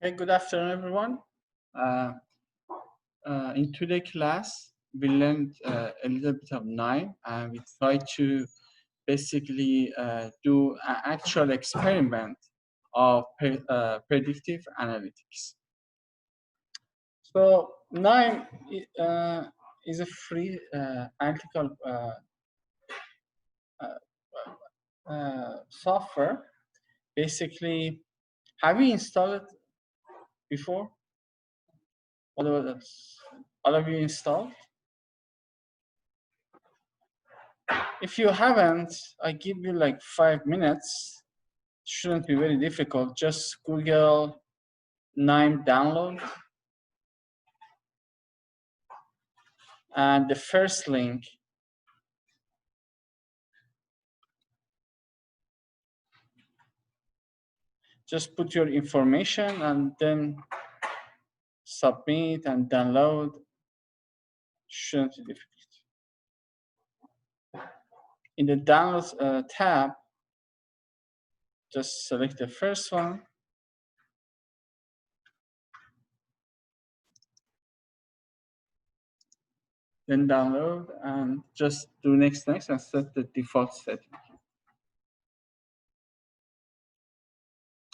Hey, good afternoon, everyone. Uh, in today's class, we learned a little bit of Nine, and we try to basically do an actual experiment of predictive analytics. So Nine is a free analytical software. Basically, have you installed it before? All of you installed? If you haven't, I give you like 5 minutes. Shouldn't be very difficult. Just Google Nime download. And the first link, just put your information and then submit and download. Shouldn't be difficult. In the downloads tab, just select the first one. Then download and just do next and set the default setting.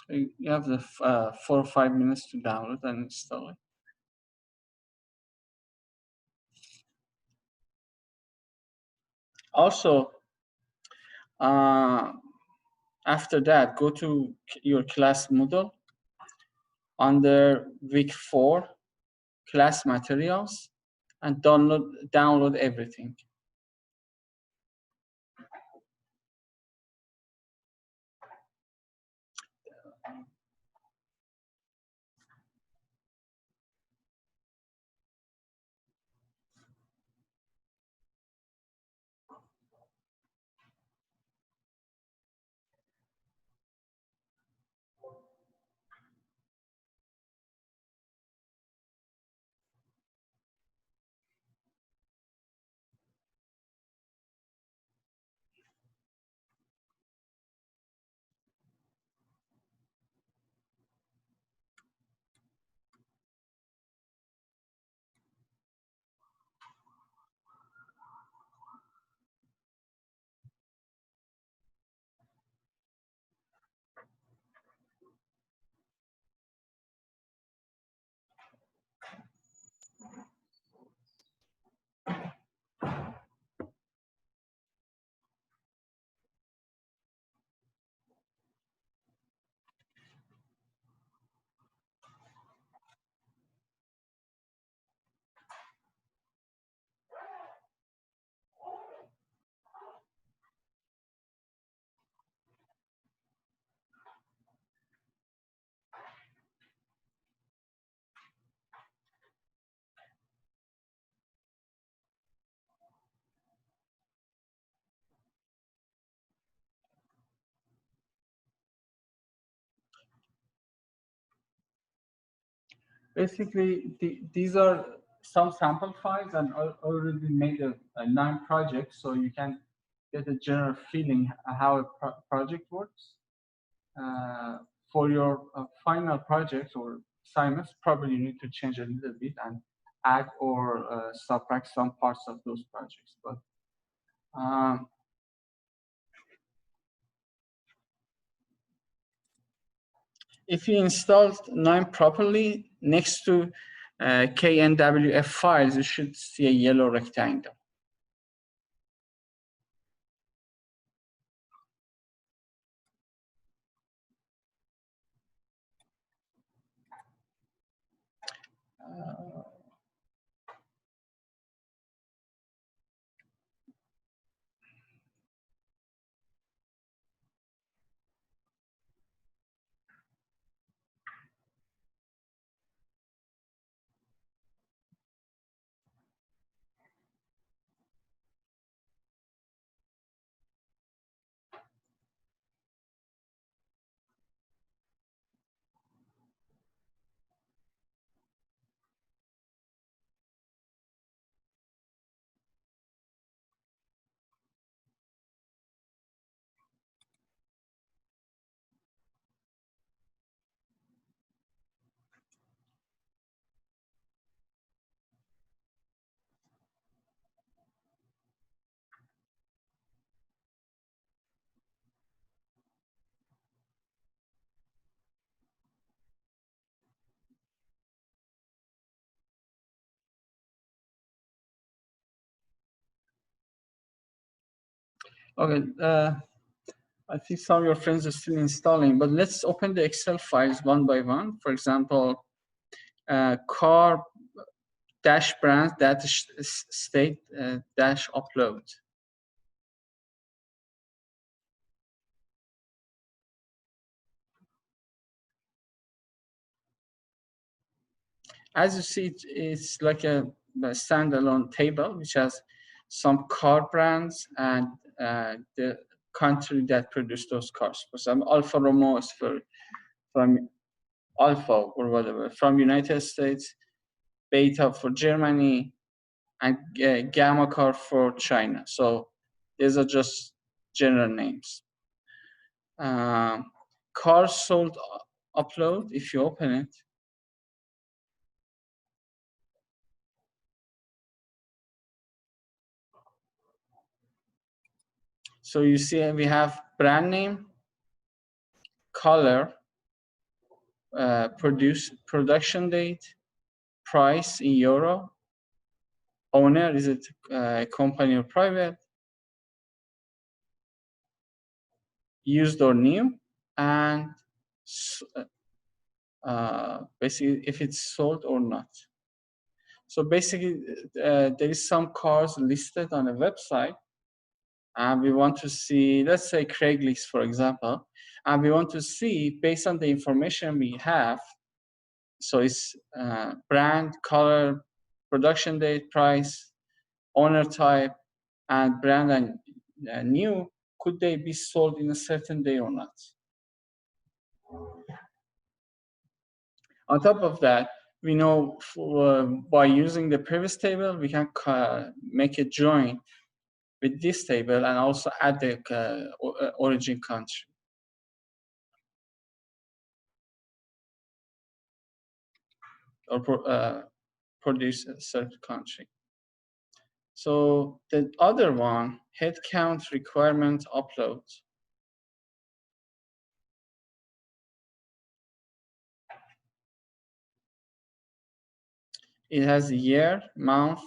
You have the 4 or 5 minutes to download and install it. Also, after that, go to your class Moodle under week 4 class materials and download everything. Basically, these are some sample files and already made a 9 project, so you can get a general feeling how a project works. For your final projects or assignments, probably you need to change a little bit and add or subtract some parts of those projects. But if you installed Nime properly, next to KNWF files, you should see a yellow rectangle. Okay, I think some of your friends are still installing, but let's open the Excel files one by one. For example, car dash brand dash state dash upload. As you see, it's like a standalone table which has some car brands and the country that produced those cars. For example, Alfa Romeo is from Alfa or whatever from United States, Beta for Germany, and Gamma car for China. So these are just general names. Car sold upload, if you open it, so you see we have brand name, color, production date, price in euro, owner, is it a company or private, used or new, and basically if it's sold or not. So basically there is some cars listed on a website and we want to see, let's say Craigslist for example, and we want to see based on the information we have. So it's brand, color, production date, price, owner type, and brand and new, could they be sold in a certain day or not? On top of that, we know by using the previous table, we can make a join with this table and also add the origin country. Or produce a certain country. So the other one, headcount requirement upload. It has a year, month,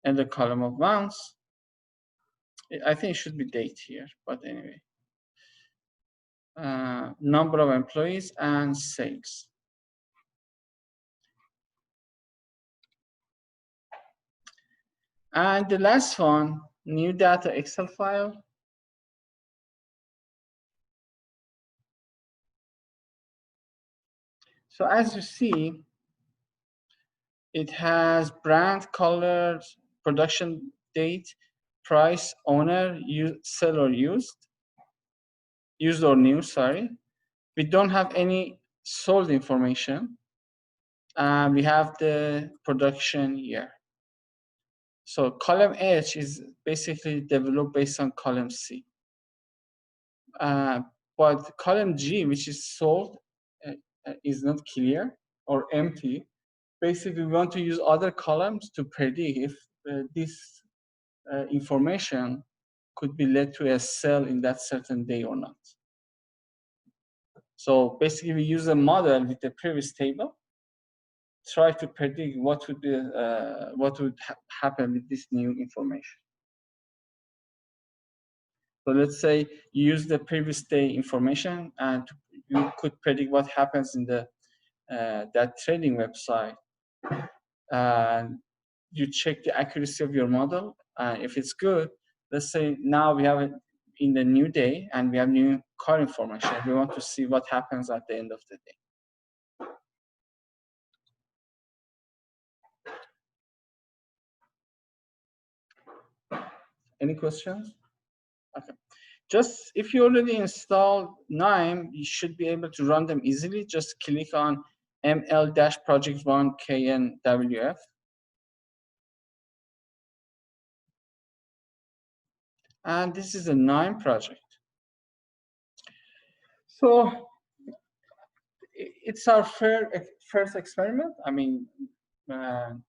and the column of months. I think it should be date here, but anyway. Number of employees and sales. And the last one, new data Excel file. So as you see, it has brand, color, production date, price, owner, sell or used or new, sorry. We don't have any sold information. And we have the production year. So column H is basically developed based on column C. But column G, which is sold, is not clear or empty. Basically, we want to use other columns to predict if this information could be led to a sell in that certain day or not. So basically, we use a model with the previous table, try to predict what would be happen with this new information. So let's say you use the previous day information, and you could predict what happens in the that trading website. And you check the accuracy of your model. If it's good, let's say now we have it in the new day and we have new car information. We want to see what happens at the end of the day. Any questions? Okay. Just if you already installed KNIME, you should be able to run them easily. Just click on ml-project1 knwf. And this is a KNIME project. So it's our first experiment. I mean,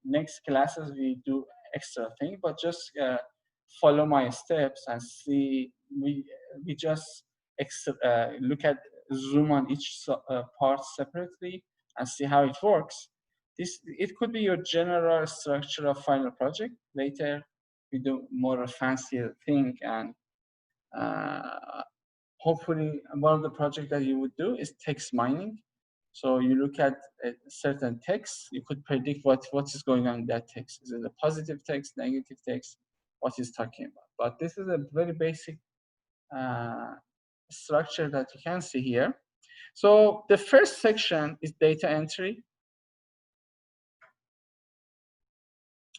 next classes we do extra thing, but just follow my steps and see. We just look at zoom on each part separately and see how it works. It could be your general structure of final project. Later we do more a fancier thing, and hopefully one of the projects that you would do is text mining. So you look at a certain text, you could predict what is going on in that text. Is it a positive text, negative text, what is talking about? But this is a very basic structure that you can see here. So the first section is data entry.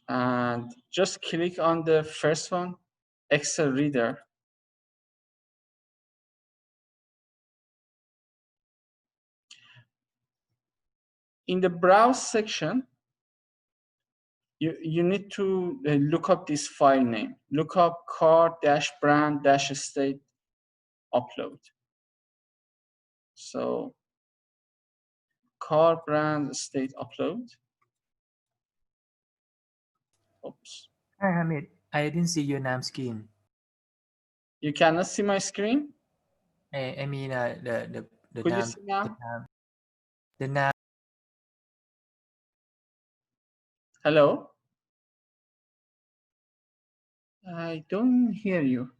And just click on the first one, Excel Reader. In the browse section, you need to look up this file name. Look up car-brand-state upload. So car brand state upload. Oops. Hi, Hamid. I didn't see your name screen. You cannot see my screen? I mean the Could you name. see now? The name. Hello? I don't hear you.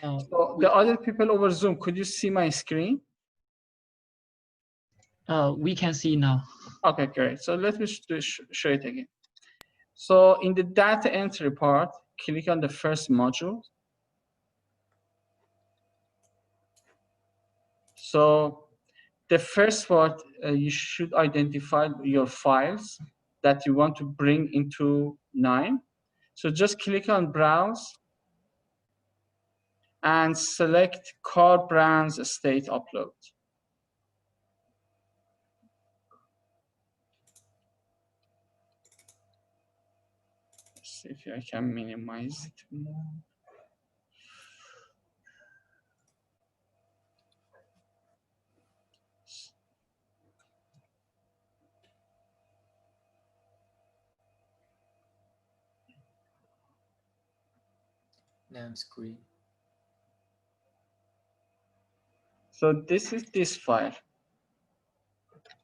So the other people over Zoom, could you see my screen? We can see now. Okay, great. So let me show it again. So in the data entry part, click on the first module. So the first part, you should identify your files that you want to bring into KNIME. So just click on Browse and select Car Brands State Upload. Let's see if I can minimize it more. Name screen. So this is this file,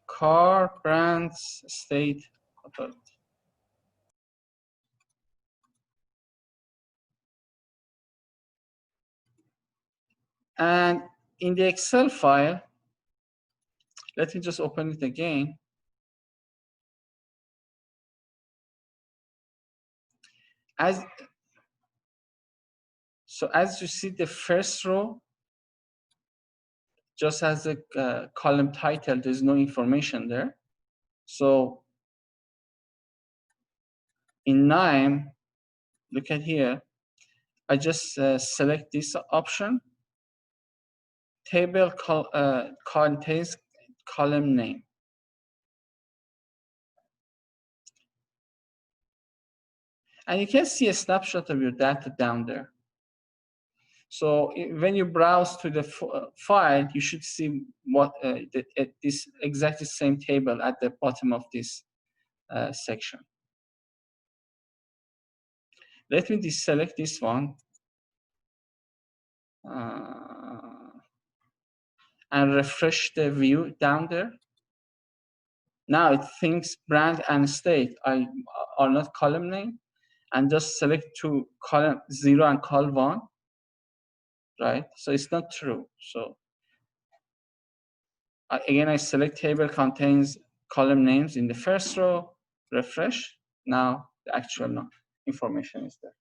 Car Brands State Upload. And in the Excel file, let me just open it again. As you see, the first row just has a column title. There's no information there. So in KNIME, look at here. I just select this option. Table contains column name. And you can see a snapshot of your data down there. So when you browse to the file, you should see what this exactly same table at the bottom of this section. Let me deselect this one and refresh the view down there. Now it thinks brand and state are not column name, and just select to column 0 and col 1, right? So it's not true. So again, I select table contains column names in the first row, refresh. Now the actual information is there.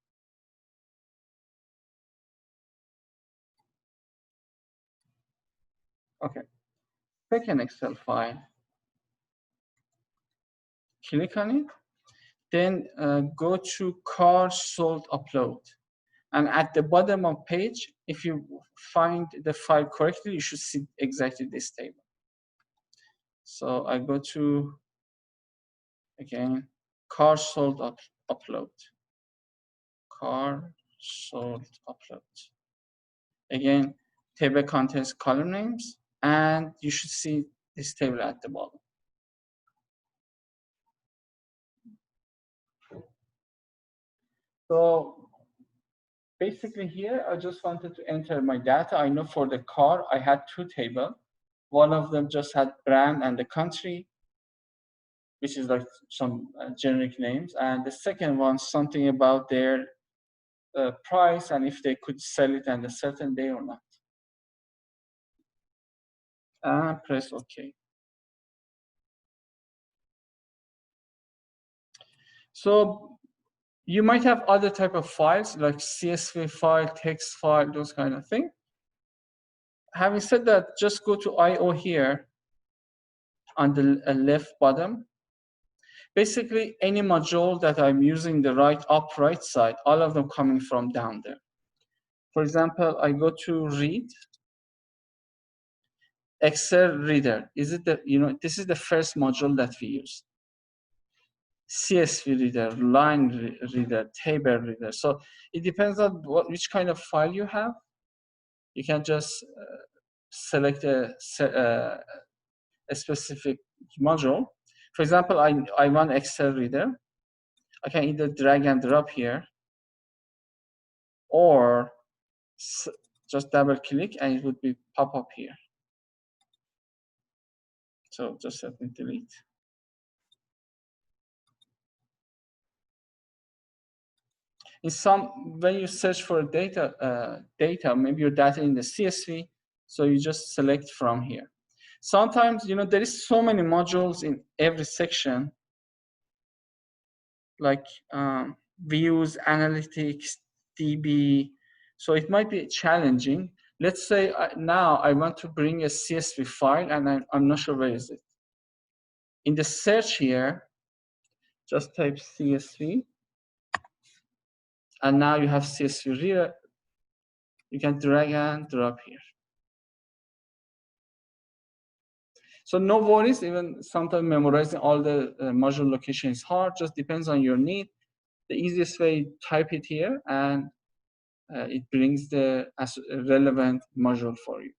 Okay, pick an Excel file, click on it, then go to car sold upload. And at the bottom of page, if you find the file correctly, you should see exactly this table. So I go to, again, car sold upload. Car sold upload. Again, table contains column names, and you should see this table at the bottom. So basically here, I just wanted to enter my data. I know for the car, I had two tables. One of them just had brand and the country. which is like some generic names, and the second one something about their price and if they could sell it on a certain day or not. And press OK. So you might have other type of files like CSV file, text file, those kind of things. Having said that, just go to IO here on the left bottom. Basically, any module that I'm using the right side, all of them coming from down there. For example, I go to read, Excel reader. Is it the, this is the first module that we use. CSV reader, line reader, table reader. So it depends on which kind of file you have. You can just select a specific module. For example, I want Excel reader. I can either drag and drop here, or just double click and it would be pop up here. So just let me delete. In some, when you search for data, maybe your data in the CSV, so you just select from here. Sometimes, there is so many modules in every section, like views, analytics, DB. So it might be challenging. Let's say now I want to bring a CSV file and I'm not sure where is it. In the search here, just type CSV. And now you have CSV reader. You can drag and drop here. So no worries, even sometimes memorizing all the module location is hard, just depends on your need. The easiest way, type it here and it brings the relevant module for you.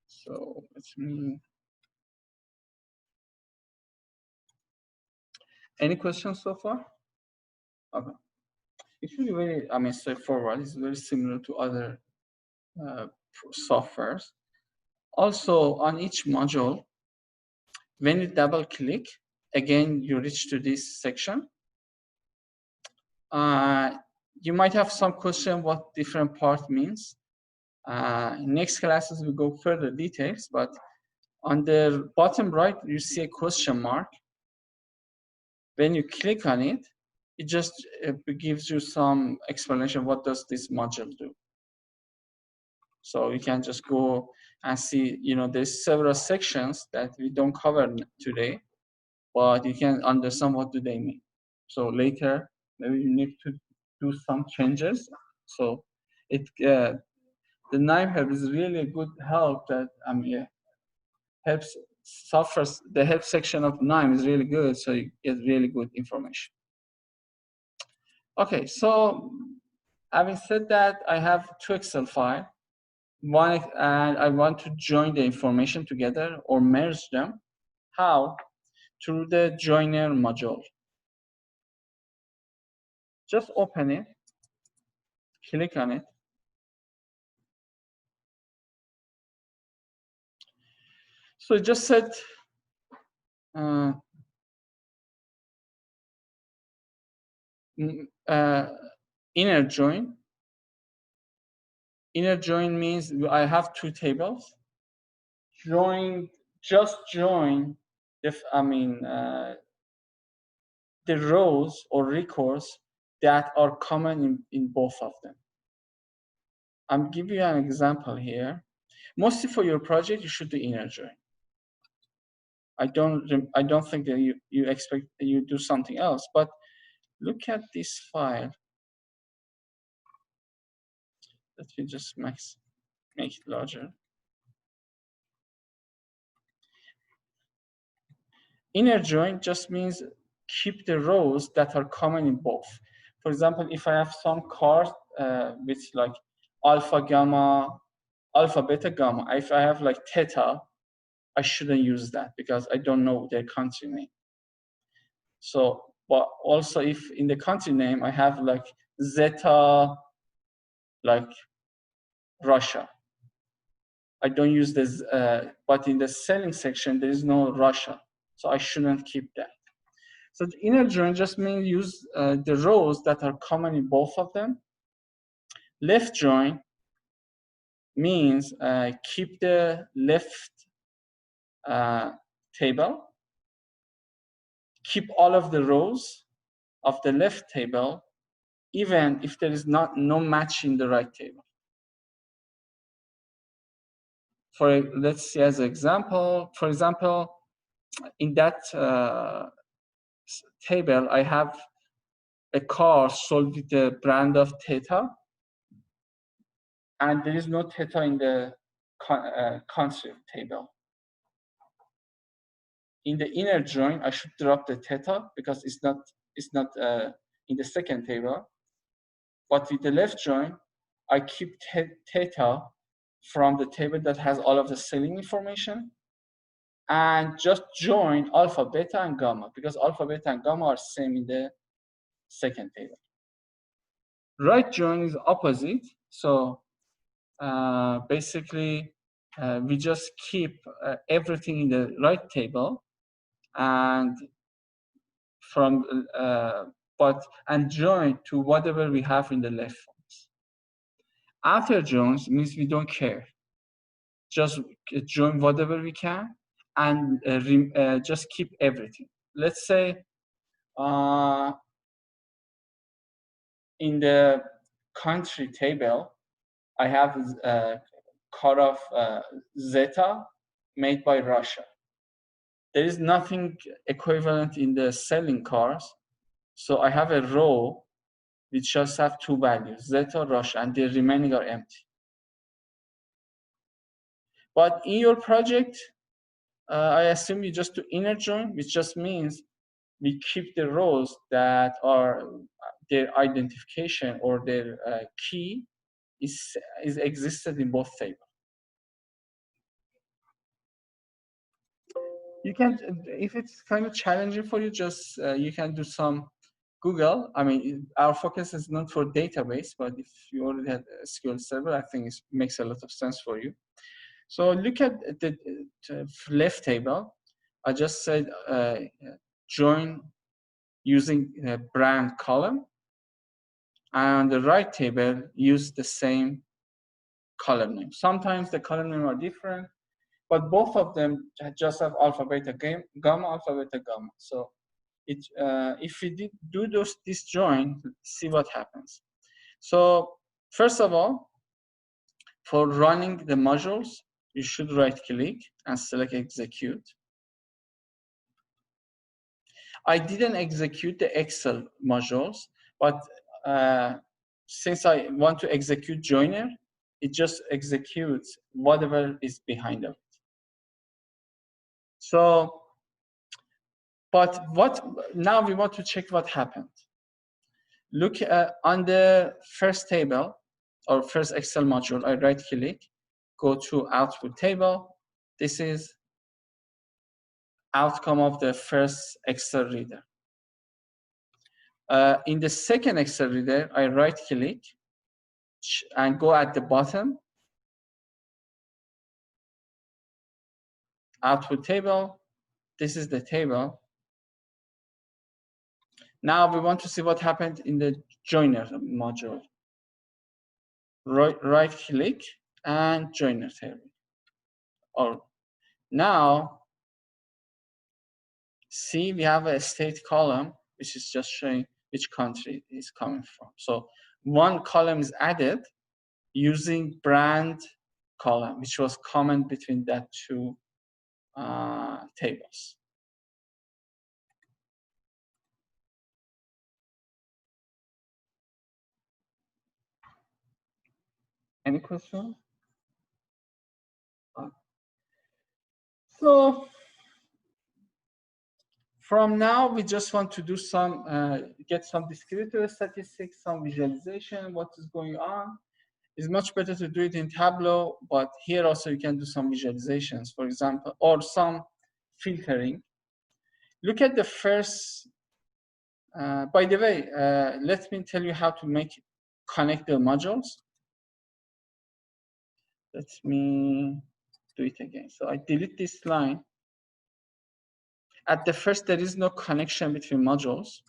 So let me. Any questions so far? Okay. It's really very, straightforward. It's very similar to other softwares. Also, on each module, when you double click, again, you reach to this section. You might have some question what different part means. In next classes, we go further details, but on the bottom right, you see a question mark. When you click on it, it just gives you some explanation. What does this module do? So you can just go and see, there's several sections that we don't cover today, but you can understand what do they mean. So later, maybe you need to do some changes. So the NimeHelp is really a good help that helps suffers. The help section of Nime is really good, so you get really good information. Okay, so having said that, I have two Excel files. One, and I want to join the information together or merge them. How? Through the joiner module. Just open it, click on it. So it just said inner join. Inner join means I have two tables. Just join the rows or records that are common in both of them. I'm giving you an example here. Mostly for your project, you should do inner join. I don't think that you expect that you do something else, but look at this file. Let me just make it larger. Inner join just means keep the rows that are common in both. For example, if I have some card with like alpha, gamma, alpha, beta, gamma, if I have like theta, I shouldn't use that because I don't know their country name. So, but also if in the country name I have like zeta, like Russia, I don't use this, but in the selling section, there is no Russia. So I shouldn't keep that. So the inner join just means use the rows that are common in both of them. Left join means keep the left table, keep all of the rows of the left table, even if there is no match in the right table. Let's see as an example. For example, in that table, I have a car sold with the brand of Theta, and there is no Theta in the country table. In the inner join, I should drop the Theta because it's not in the second table. But with the left join, I keep Theta from the table that has all of the selling information, and just join alpha, beta, and gamma, because alpha, beta, and gamma are same in the second table. Right join is opposite. So basically, we just keep everything in the right table, and and join to whatever we have in the left ones. After joins means we don't care. Just join whatever we can, and just keep everything. Let's say in the country table, I have a car of Zeta made by Russia. There is nothing equivalent in the selling cars, so I have a row which just have two values, Zeta, Russia, and the remaining are empty. But in your project, I assume you just do inner join, which just means we keep the rows that are their identification or their key is existed in both tables. You can, if it's kind of challenging for you, just you can do some Google. I mean, our focus is not for database, but if you already had a SQL Server, I think it makes a lot of sense for you. So look at the left table. I just said join using a brand column. And on the right table, use the same column name. Sometimes the column name are different, but both of them just have alpha, beta, gamma, alpha, beta, gamma. So if we do this join, see what happens. So first of all, for running the modules, you should right-click and select execute. I didn't execute the Excel modules, but since I want to execute joiner, it just executes whatever is behind of it. So, but now we want to check what happened. Look on the first table or first Excel module, I right click, go to output table. This is outcome of the first Excel reader. In the second Excel reader, I right click and go at the bottom, output table. This is the table. Now we want to see what happened in the joiner module. Right click and joiner table. Or now, see, we have a state column, which is just showing which country is coming from. So one column is added using brand column, which was common between that two tables. Any questions? So from now, we just want to do some, get some descriptive statistics, some visualization, what is going on. It's much better to do it in Tableau, but here also you can do some visualizations, for example, or some filtering. Look at the first, by the way, let me tell you how to connect the modules. Let me do it again. So I delete this line. At the first, there is no connection between modules.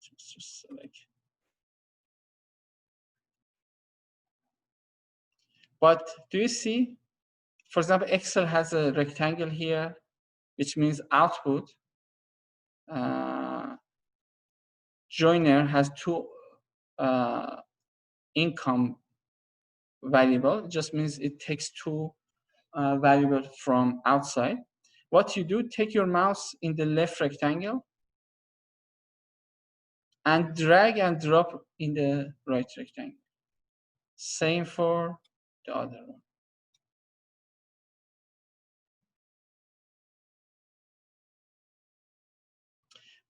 Just select. But do you see, for example, Excel has a rectangle here, which means output. Joiner has two income variable. It just means it takes two variable from outside. What you do, take your mouse in the left rectangle and drag and drop in the right rectangle. Same for the other one.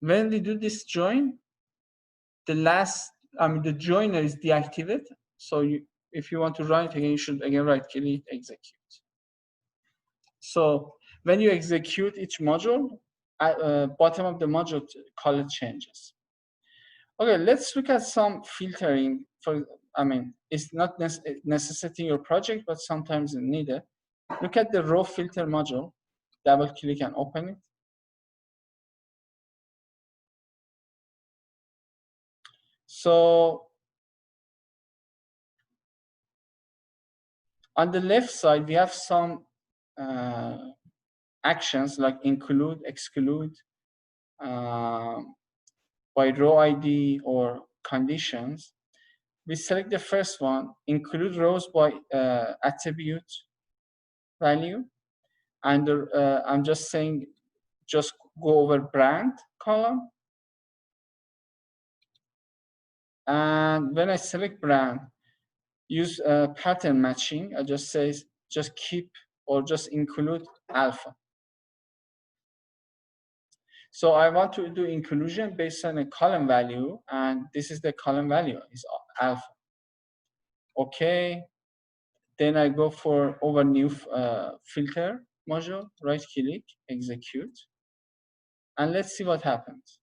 When we do this join, the joiner is deactivated. So if you want to run it again, you should again right click, execute. So when you execute each module, bottom of the module color changes. Okay, let's look at some filtering. It's not necessity in your project, but sometimes needed. Look at the row filter module. Double click and open it. So on the left side, we have some actions like include, exclude, by row ID or conditions. We select the first one, include rows by attribute value. And I'm just saying, just go over brand column. And when I select brand, use pattern matching. I just say, just keep or just include alpha. So I want to do inclusion based on a column value, and this is the column value, is alpha. Okay, then I go for over new filter module, right click, execute, and let's see what happens.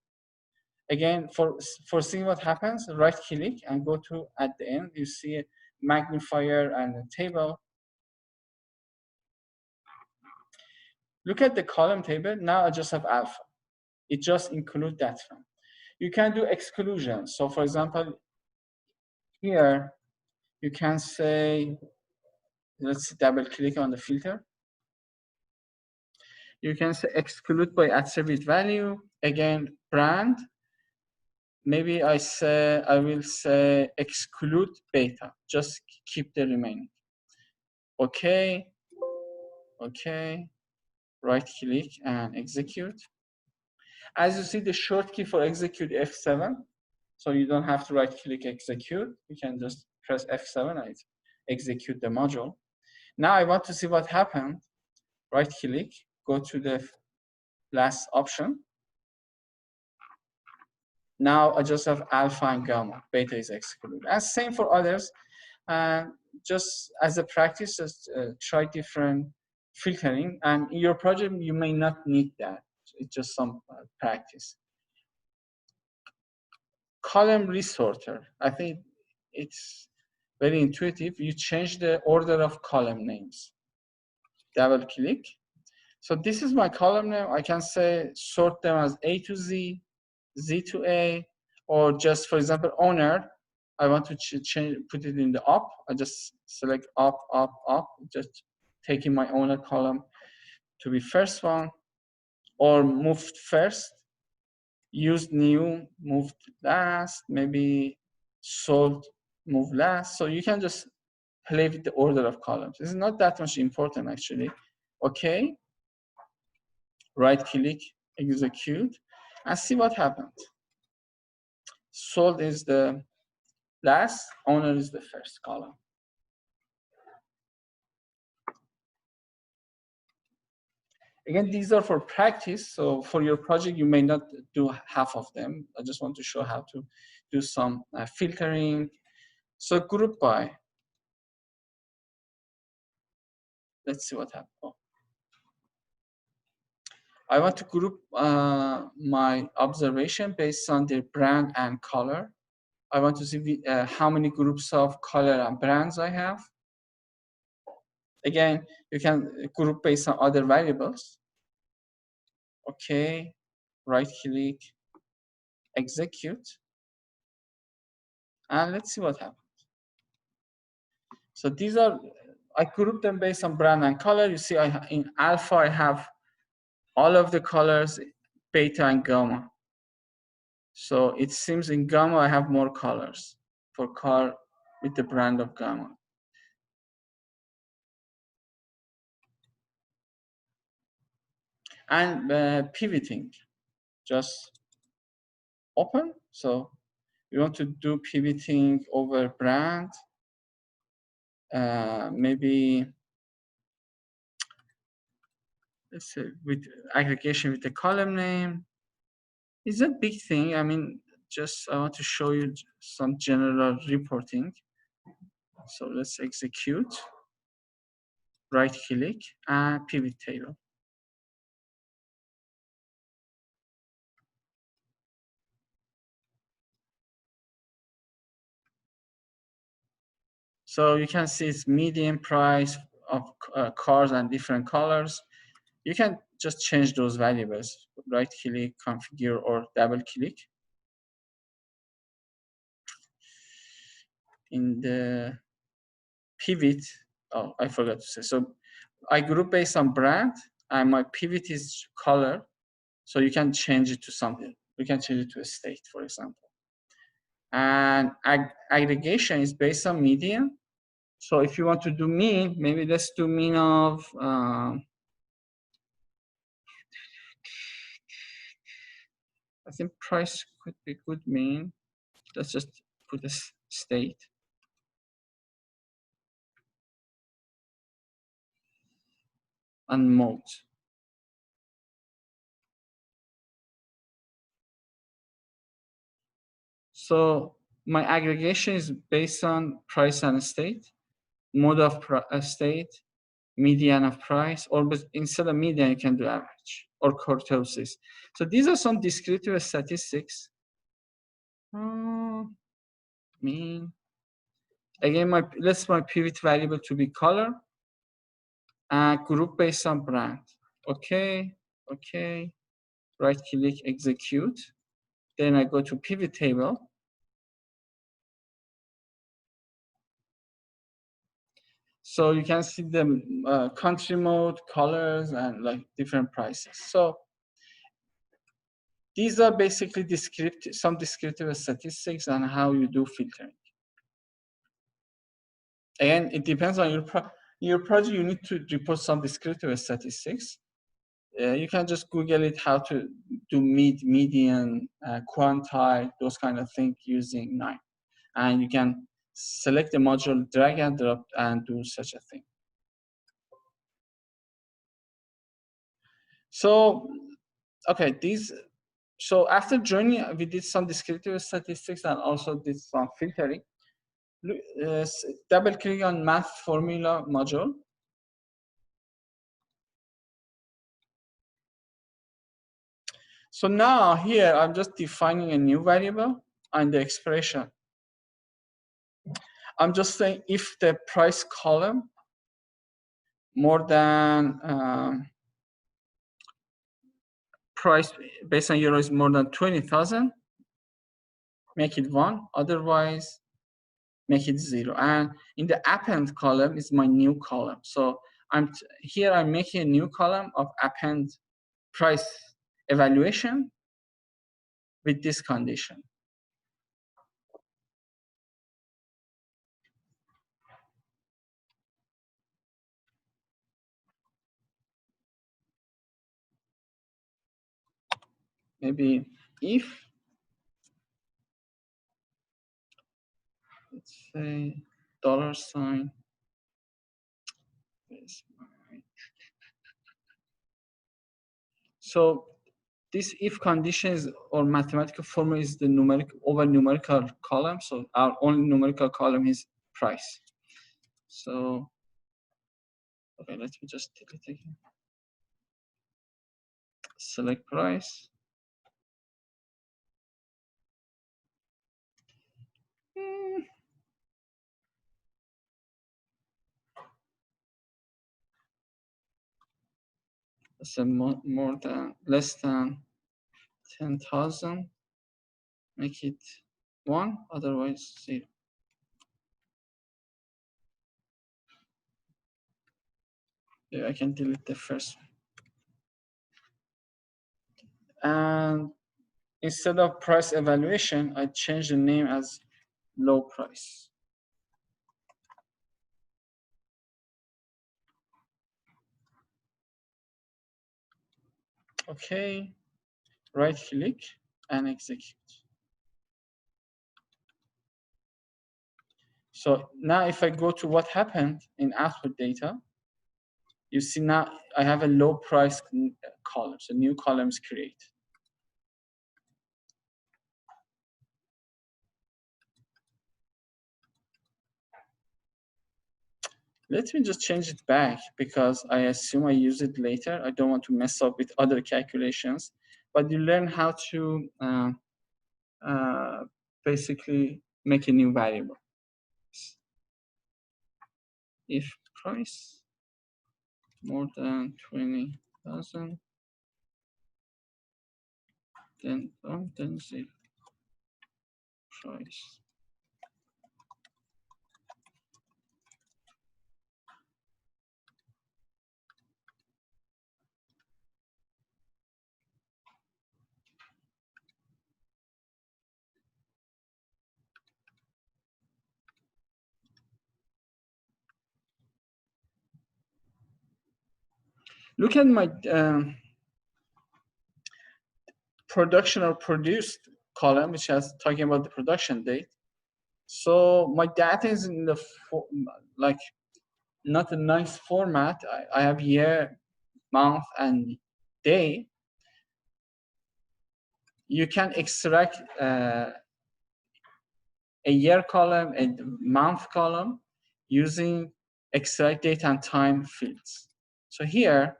Again, for seeing what happens, right click and go to, at the end, you see a magnifier and a table. Look at the column table. Now I just have alpha. It just includes that one. You can do exclusion. So for example, here you can say, let's double click on the filter. You can say exclude by attribute value. Again, brand. Maybe I will say exclude beta. Just keep the remaining. Okay. Okay. Right click and execute. As you see, the short key for execute F7. So you don't have to right click execute. You can just press F7 and execute the module. Now I want to see what happened. Right click, go to the last option. Now I just have alpha and gamma, beta is excluded. And same for others. Just as a practice, just try different filtering. And in your project, you may not need that. It's just some practice. Column resorter. I think it's very intuitive. You change the order of column names. Double click. So this is my column name. I can say sort them as A to Z, Z to A, or just, for example, owner. I want to change, put it in the up. I just select up, up, up, just taking my owner column to be first one, or moved first, used new, moved last, maybe sold, move last. So you can just play with the order of columns. This is not that much important actually. Okay. Right click, execute, and see what happens. Sold is the last, owner is the first column. Again, these are for practice. So for your project, you may not do half of them. I just want to show how to do some filtering. So group by. Let's see what happens. Oh. I want to group my observation based on their brand and color. I want to see how many groups of color and brands I have. Again, you can group based on other variables. Okay, right click, execute, and let's see what happens. So these are, I group them based on brand and color. You see, in alpha, I have all of the colors, beta and gamma. So it seems in gamma, I have more colors for car with the brand of gamma. And pivoting, just open. So we want to do pivoting over brand. Maybe, let's say with aggregation with the column name. It's a big thing. I mean, just I want to show you some general reporting. So let's execute, right click, and pivot table. So you can see it's median price of cars and different colors. You can just change those variables, right click, configure, or double click. In the pivot, oh, I forgot to say. So I group based on brand, and my pivot is color. So you can change it to something. You can change it to a state, for example. And aggregation is based on median. So if you want to do mean, maybe let's do mean of, I think price could be good mean. Let's just put a state. And mode. So my aggregation is based on price and state, mode of state, median of price, or instead of median, you can do average or kurtosis. So these are some descriptive statistics. Mean. Again, let's my pivot variable to be color and group based on brand. Okay, okay. Right click, execute. Then I go to pivot table. So you can see the country mode, colors, and like different prices. So these are basically some descriptive statistics on how you do filtering. And it depends on your project. You need to report some descriptive statistics. You can just Google it, how to do median, quantile, those kind of things using KNIME. And you can select the module, drag and drop, and do such a thing. So, okay, so after joining, we did some descriptive statistics and also did some filtering. Double click on math formula module. So now here, I'm just defining a new variable and the expression. I'm just saying if the price column more than price based on euro is more than 20,000, make it 1. Otherwise, make it 0. And in the append column is my new column. So I'm making a new column of append price evaluation with this condition. Maybe if, let's say, $. So this if condition is, or mathematical formula is the numerical column. So our only numerical column is price. So, okay, let me just delete it again. Select price. So more than, less than 10,000, make it 1, otherwise 0. Yeah, I can delete the first one. And instead of price evaluation, I change the name as low price. Okay, right click and execute. So now if I go to what happened in output data, you see now I have a low price column, so new columns create. Let me just change it back because I assume I use it later. I don't want to mess up with other calculations, but you learn how to basically make a new variable. If price more than 20,000, then zero price. Look at my production or produced column, which has talking about the production date. So my data is in the like not a nice format. I have year, month, and day. You can extract a year column and month column using extract date and time fields. So here,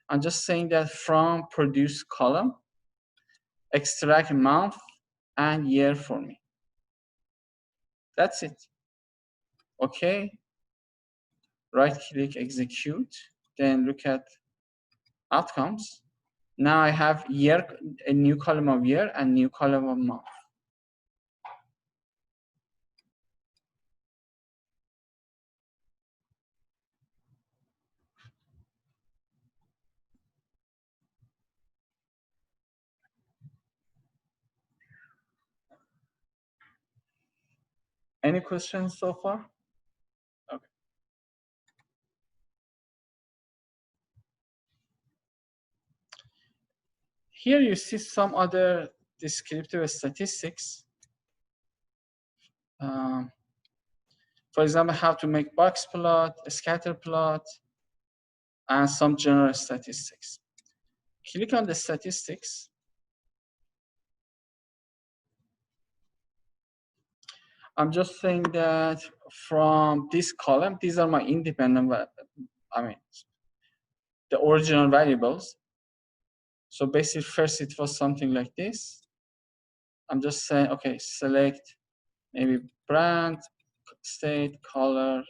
I'm just saying that from produce column, extract month and year for me. That's it. Okay. Right click, execute, then look at outcomes. Now I have year, a new column of year and new column of month. Any questions so far? Okay. Here you see some other descriptive statistics. For example, how to make box plot, a scatter plot, and some general statistics. Click on the statistics. I'm just saying that from this column, these are my independent, I mean, the original variables. So basically first it was something like this. I'm just saying, okay, select maybe brand, state, color,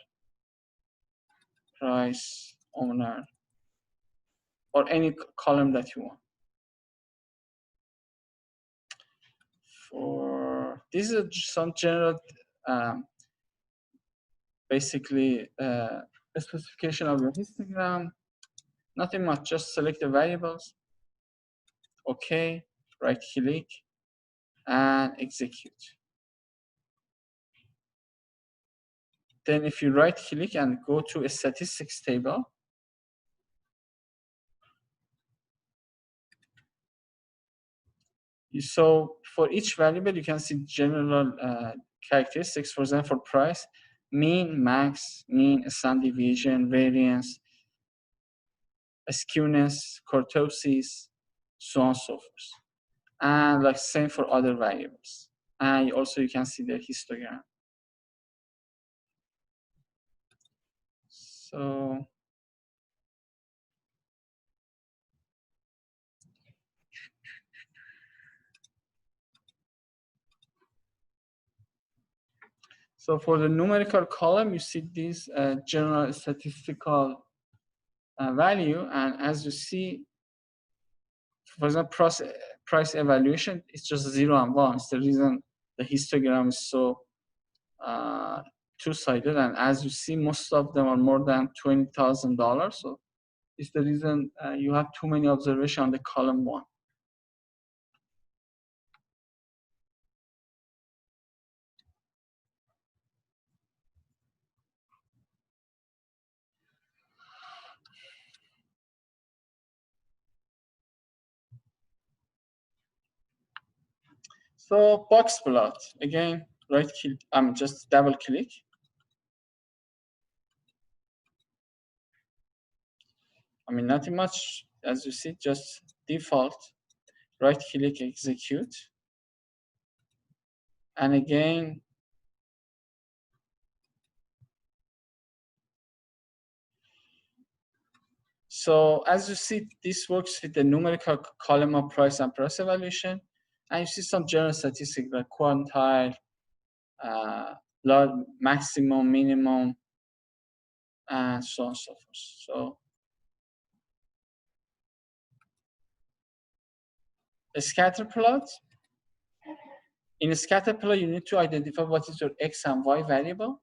price, owner, or any column that you want. For this is some general, basically a specification of your histogram. Nothing much, just select the variables. Okay, right click and execute. Then if you right click and go to a statistics table, so for each variable, you can see general characteristics. For example, for price, mean, max, mean, standard deviation, variance, skewness, kurtosis, so on and so forth. And like same for other variables. And also you can see the histogram. So for the numerical column, you see this general statistical value, and as you see, for example, price evaluation, it's just 0 and 1. It's the reason the histogram is so two-sided, and as you see, most of them are more than $20,000. So it's the reason you have too many observations on the column 1. So box plot, again, right click, just double click. Nothing much, as you see, just default, right click, execute. And again, so as you see, this works with the numerical column of price and price evaluation. And you see some general statistics like quantile, maximum, minimum, and so on and so forth. So a scatter plot. In a scatter plot, you need to identify what is your X and Y variable.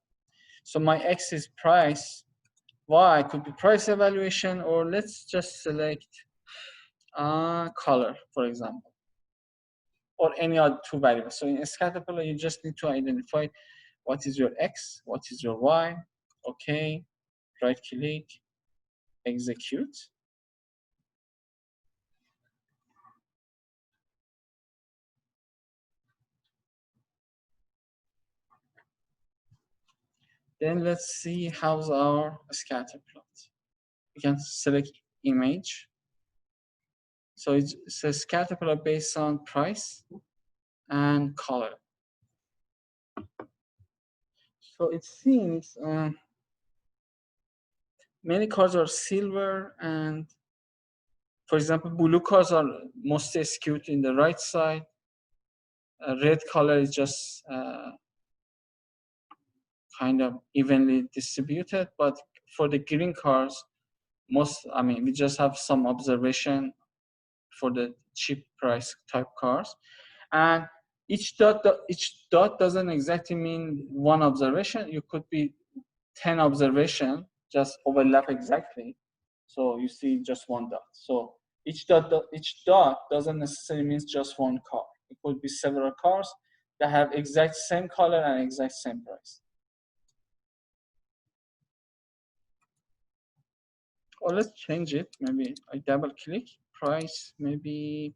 So my X is price, Y could be price evaluation, or let's just select color, for example, or any other two variables. So in a scatter plot, you just need to identify what is your X, what is your Y. Okay, right click, execute. Then let's see how's our scatter plot. You can select image. So it's a scatter plot based on price and color. So it seems many cars are silver, and for example, blue cars are mostly skewed in the right side. Red color is just kind of evenly distributed, but for the green cars, we just have some observation for the cheap price type cars. And each dot doesn't exactly mean one observation. You could be 10 observation just overlap exactly. So you see just one dot. So each dot doesn't necessarily mean just one car. It could be several cars that have exact same color and exact same price. Or let's change it. Maybe I double click price, maybe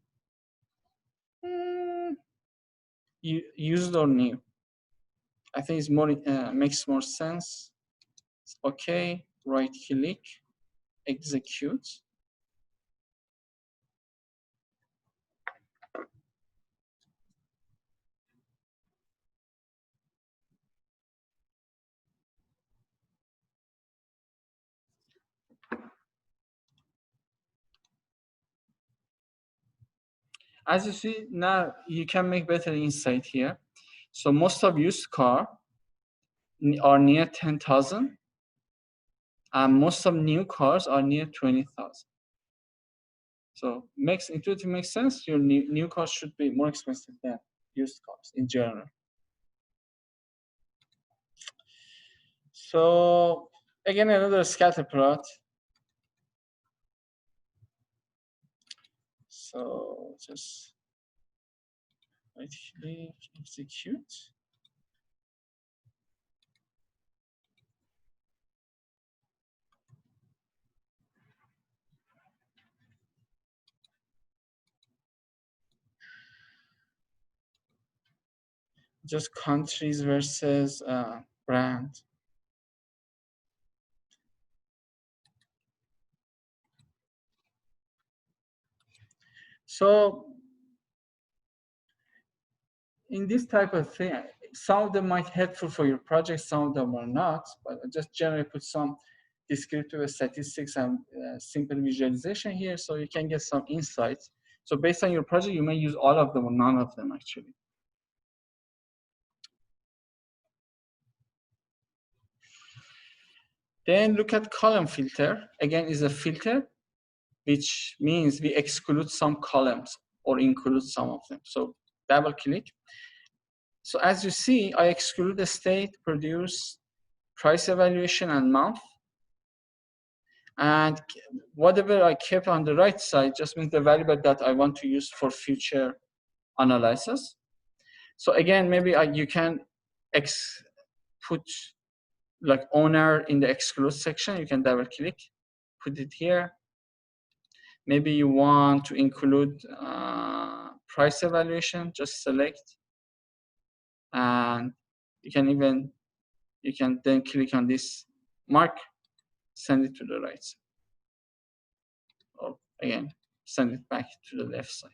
used or new. I think it's more makes more sense. Okay, right click, execute. As you see, now you can make better insight here. So most of used car are near 10,000, and most of new cars are near 20,000. So intuitively makes sense. Your new cars should be more expensive than used cars in general. So again, another scatter plot. So just right click, execute. Just countries versus brand. So in this type of thing, some of them might be helpful for your project, some of them are not, but I just generally put some descriptive statistics and simple visualization here so you can get some insights. So based on your project, you may use all of them or none of them actually. Then look at column filter. Again, is a filter. which means we exclude some columns or include some of them. So double click. So as you see, I exclude the state, produce, price evaluation, and month. And whatever I kept on the right side just means the variable that I want to use for future analysis. So again, maybe you can put like owner in the exclude section. You can double click, put it here. Maybe you want to include price evaluation, just select. And you can then click on this mark, send it to the right side. Or again, send it back to the left side.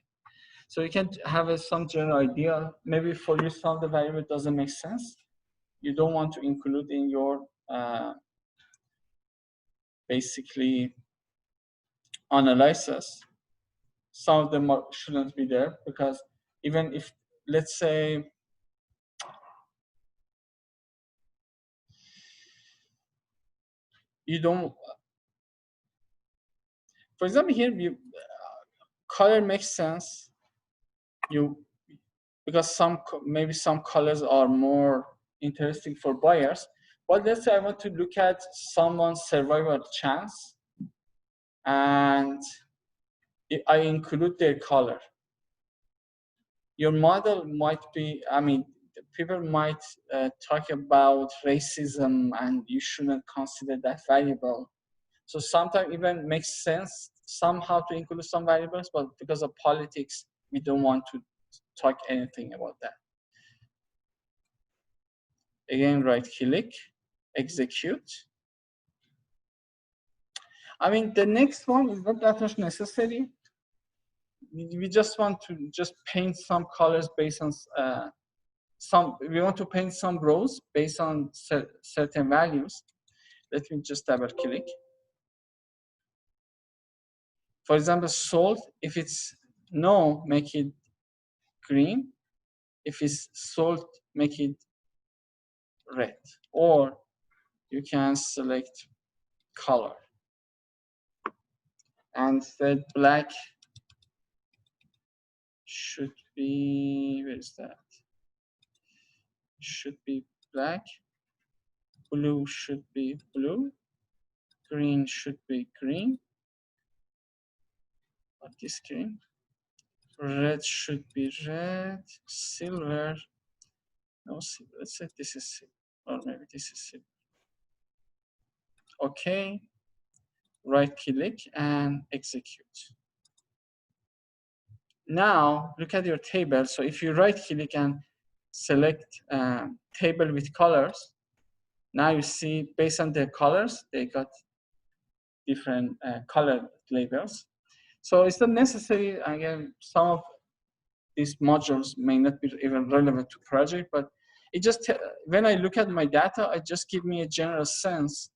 So you can have some general idea. Maybe for you some of the variable doesn't make sense. You don't want to include in your basically analysis. Some of them shouldn't be there because even if, let's say, you don't, for example, here color makes sense. Because maybe some colors are more interesting for buyers. But let's say I want to look at someone's survival chance, and I include their color. Your model might be, I mean, people might talk about racism, and you shouldn't consider that variable. So sometimes even makes sense somehow to include some variables, but because of politics, we don't want to talk anything about that. Again, right click, execute. I mean, the next one is not that much necessary. We just want to just paint some colors based on we want to paint some rows based on certain values. Let me just double click. For example, sold, if it's no, make it green. If it's sold, make it red. Or you can select color. And the black should be, where is that? Should be black. Blue should be blue. Green should be green. Or this green. Red should be red. Silver. No, silver. Let's say this is silver. Or maybe this is silver. Okay. Right click and execute. Now look at your table. So if you right click and select table with colors, now you see based on the colors, they got different color labels. So it's not necessary. Again, some of these modules may not be even relevant to project, but it just, when I look at my data, it just gives me a general sense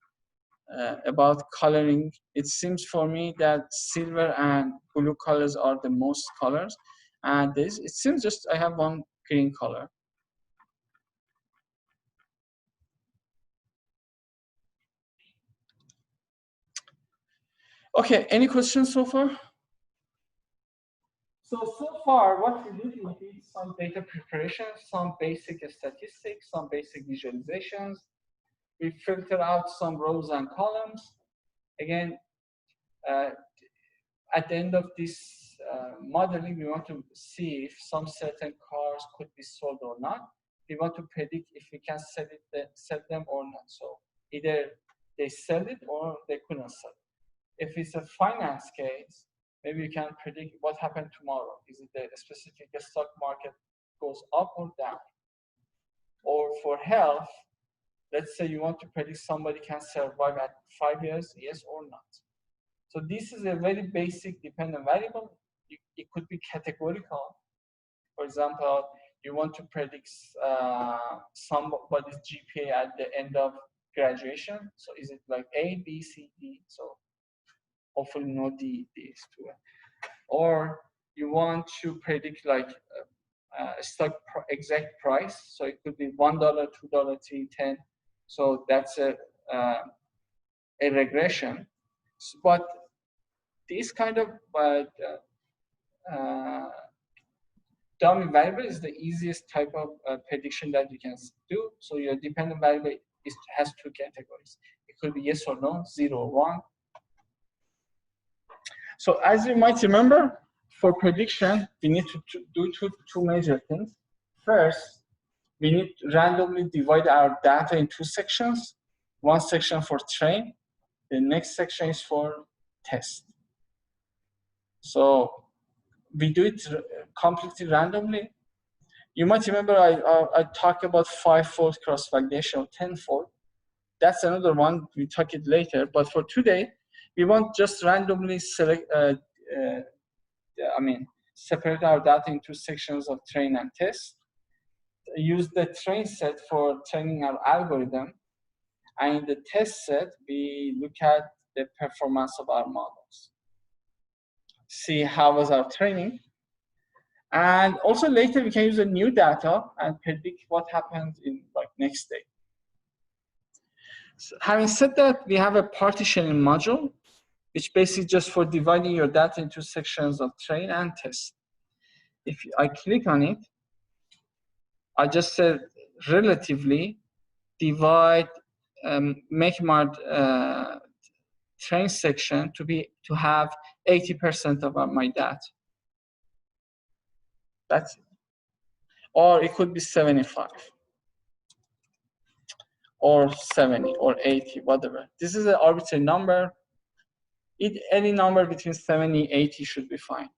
about coloring. It seems for me that silver and blue colors are the most colors. And it seems just I have one green color. Okay, any questions so far? So far, what we did, we did some data preparation, some basic statistics, some basic visualizations. We filter out some rows and columns. Again, at the end of this modeling, we want to see if some certain cars could be sold or not. We want to predict if we can sell them or not. So either they sell it or they couldn't sell it. If it's a finance case, maybe you can predict what happened tomorrow. Is it the specific stock market goes up or down? Or for health, let's say you want to predict somebody can survive at 5 years, yes or not. So this is a very basic dependent variable. It could be categorical. For example, you want to predict somebody's GPA at the end of graduation. So is it like A, B, C, D? So hopefully no D is too. Or you want to predict like a stock exact price. So it could be $1, $2, $3, $10. So that's a regression. But this kind of dummy variable is the easiest type of prediction that you can do. So your dependent variable has two categories. It could be yes or no, 0 or 1. So as you might remember, for prediction, we need to do two major things. First, we need to randomly divide our data in two sections. One section for train, the next section is for test. So we do it completely randomly. You might remember I talked about 5-fold cross-validation or 10-fold. That's another one, we talk it later. But for today, we want just randomly select, separate our data into sections of train and test. Use the train set for training our algorithm. And in the test set, we look at the performance of our models. See how was our training. And also later, we can use the new data and predict what happens in like next day. So having said that, we have a partitioning module, which basically just for dividing your data into sections of train and test. If I click on it, I just said relatively divide, make my train section to have 80% of my data. That's it. Or it could be 75. Or 70 or 80, whatever. This is an arbitrary number. Any number between 70 and 80 should be fine.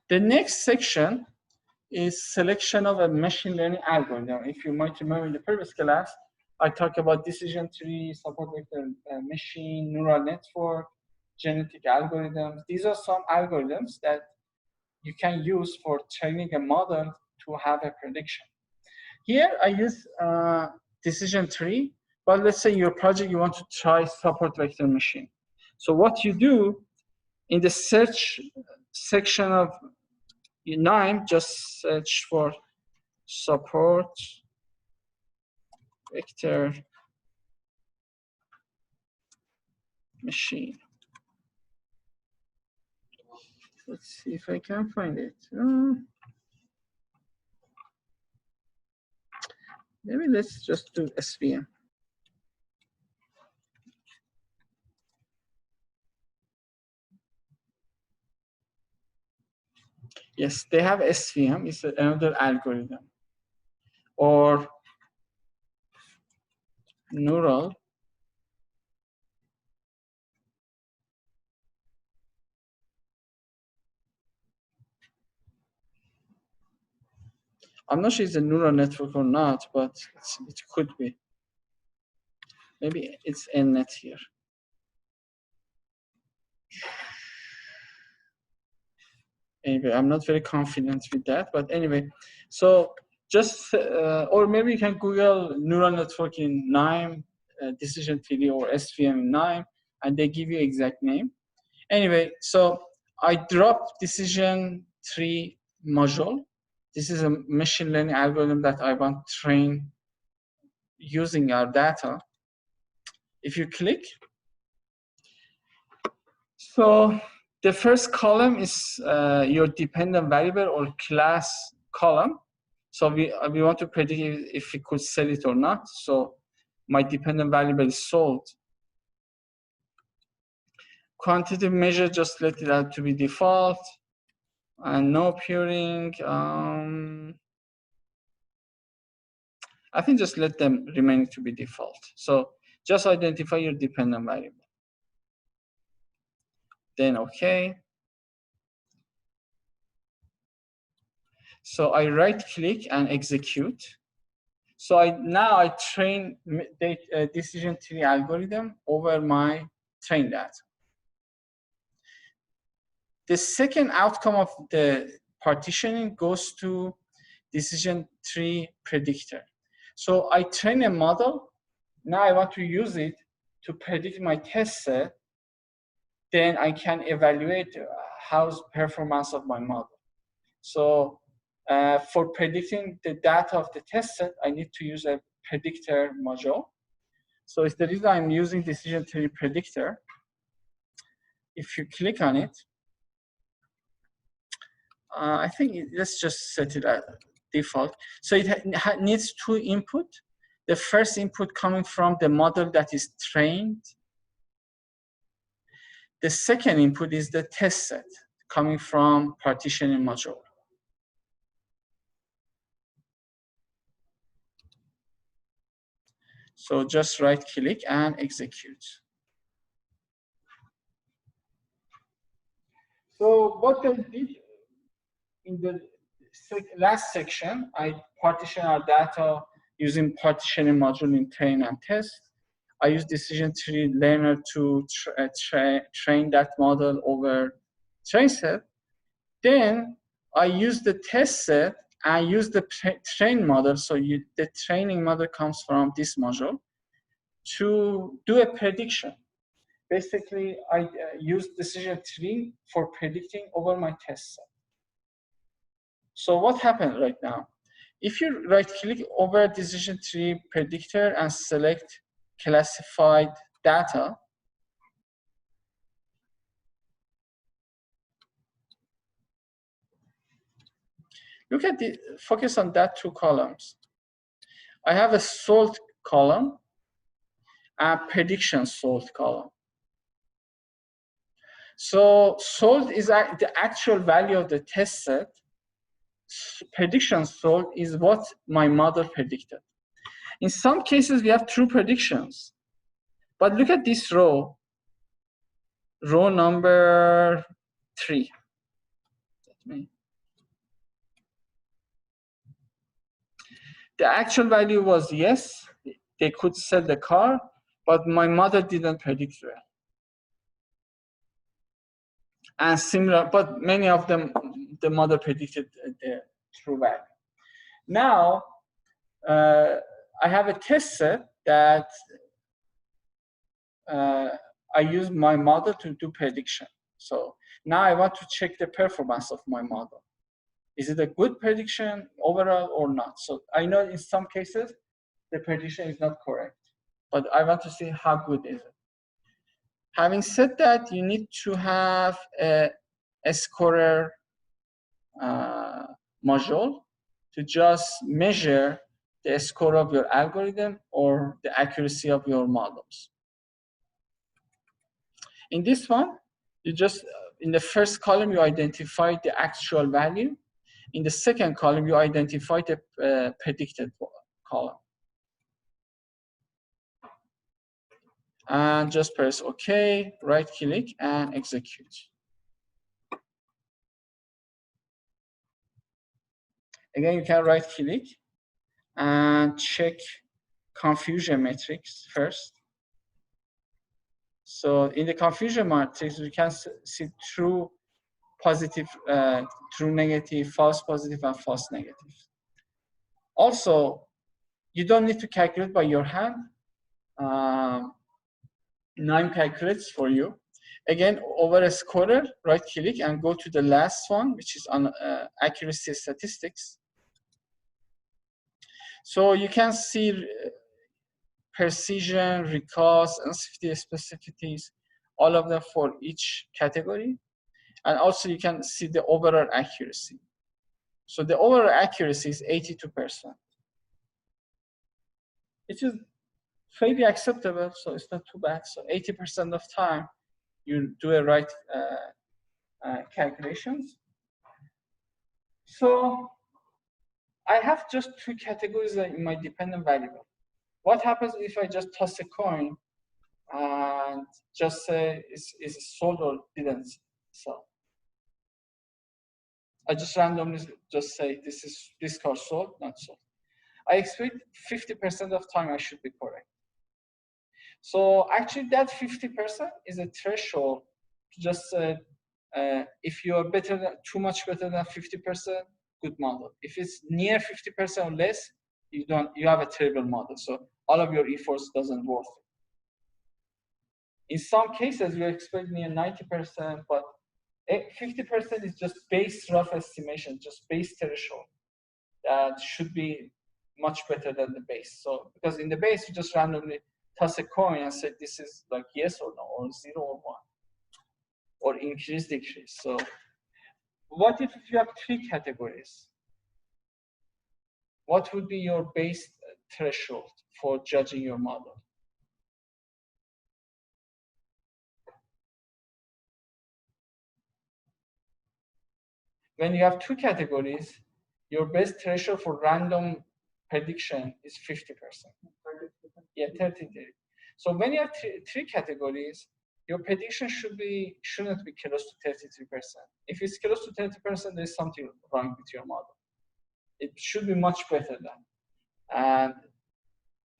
The next section is selection of a machine learning algorithm. If you might remember in the previous class, I talked about decision tree, support vector machine, neural network, genetic algorithms. These are some algorithms that you can use for training a model to have a prediction. Here I use decision tree, but let's say your project you want to try support vector machine. So what you do in the search section of KNIME, just search for support vector machine. Let's see if I can find it. Maybe let's just do SVM. Yes, they have SVM. It's another algorithm. Or neural I'm not sure it's a neural network or not, but it could be. Maybe it's NNet here. Anyway, I'm not very confident with that, but anyway, so just, or maybe you can Google neural network in KNIME, decision tree or SVM in KNIME, and they give you exact name. Anyway, so I dropped decision tree module. This is a machine learning algorithm that I want to train using our data. If you click, so the first column is your dependent variable or class column. So we want to predict if we could sell it or not. So my dependent variable is sold. Quantitative measure, just let it out to be default. And no pairing. I think just let them remain to be default. So just identify your dependent variable. Then okay. So I right click and execute. So now I train the decision tree algorithm over my train data. The second outcome of the partitioning goes to decision tree predictor. So I train a model. Now I want to use it to predict my test set. Then I can evaluate how's performance of my model. So for predicting the data of the test set, I need to use a predictor module. So it's the reason I'm using decision tree predictor. If you click on it, I think let's just set it at default. So it needs two input. The first input coming from the model that is trained. The second input is the test set coming from partitioning module. So just right click and execute. So what I did in the last section, I partition our data using partitioning module in train and test. I use decision tree learner to train that model over train set. Then I use the test set and use the train model. So the training model comes from this module to do a prediction. Basically, I use decision tree for predicting over my test set. So what happened right now? If you right click over decision tree predictor and select classified data, look at the, focus on that two columns. I have a sold column and prediction sold column. So sold is the actual value of the test set. Prediction sold is what my model predicted. In some cases, we have true predictions. But look at this row number 3. The actual value was yes, they could sell the car, but my model didn't predict well. And similar, but many of them, the model predicted the true value. Now, I have a test set that I use my model to do prediction. So now I want to check the performance of my model. Is it a good prediction overall or not? So I know in some cases, the prediction is not correct, but I want to see how good is it. Having said that, you need to have a scorer module to just measure the score of your algorithm or the accuracy of your models. In this one, you just, in the first column, you identify the actual value. In the second column, you identify the predicted column. And just press OK, right click, and execute. Again, you can right click and check confusion matrix first. So in the confusion matrix, we can see true positive, true negative, false positive, and false negative. Also, you don't need to calculate by your hand. NIME calculates for you. Again, over a scorer, right click and go to the last one, which is on accuracy statistics. So you can see precision, recall, sensitivity, specificities, all of them for each category. And also you can see the overall accuracy. So the overall accuracy is 82%. It is fairly acceptable, so it's not too bad. So 80% of time, you do a right calculations. So I have just two categories in my dependent variable. What happens if I just toss a coin and just say is sold or didn't sell? I just randomly just say this car sold, not sold. I expect 50% of time I should be correct. So actually that 50% is a threshold to just say if you are better than, too much better than 50%, good model. If it's near 50% or less, you have a terrible model. So all of your efforts doesn't worth it. In some cases, you expect near 90%, but 50% is just base rough estimation, just base threshold. That should be much better than the base. So because in the base, you just randomly toss a coin and say this is like yes or no, or 0 or 1, or increase, decrease. So what if you have 3 categories? What would be your base threshold for judging your model? When you have 2 categories, your best threshold for random prediction is 50%. Yeah, 30. So when you have 3 categories, your prediction shouldn't be close to 33%. If it's close to 30%, there's something wrong with your model. It should be much better than. And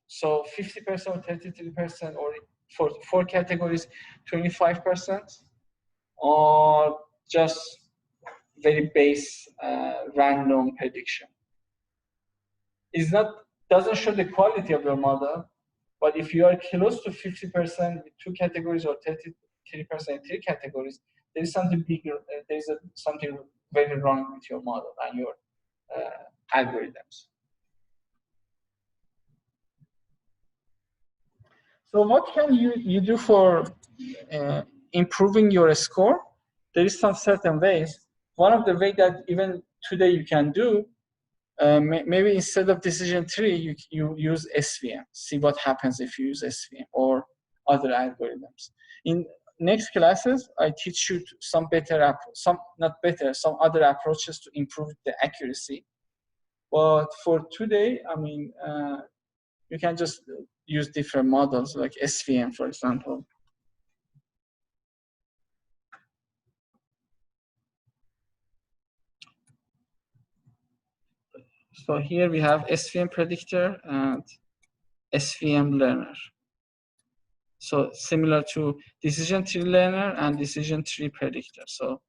so 50% or 33%, or for 4 categories, 25%, or just very base random prediction. Doesn't show the quality of your model, but if you are close to 50% with 2 categories or 33% in 3 categories, there is something bigger. Something very wrong with your model and your algorithms. So what can you do for improving your score? There is some certain ways. One of the ways that even today you can do, maybe instead of decision tree, you use SVM. See what happens if you use SVM or other algorithms. In next classes, I teach you some other approaches to improve the accuracy. But for today, I mean, you can just use different models like SVM, for example. So here we have SVM predictor and SVM learner. So similar to decision tree learner and decision tree predictor. So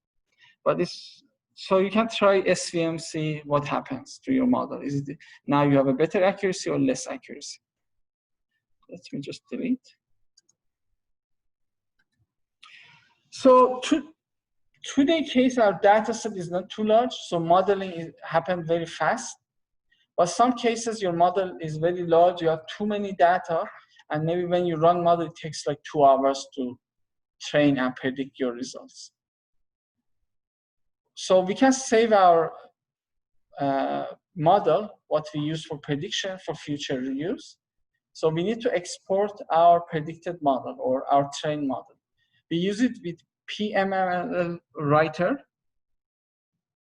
you can try SVM, see what happens to your model. Is it now you have a better accuracy or less accuracy? Let me just delete. So today case, our data set is not too large, so modeling happened very fast. But some cases, your model is very large, you have too many data, and maybe when you run model, it takes like 2 hours to train and predict your results. So we can save our model, what we use for prediction, for future reuse. So we need to export our predicted model or our trained model. We use it with PMML writer.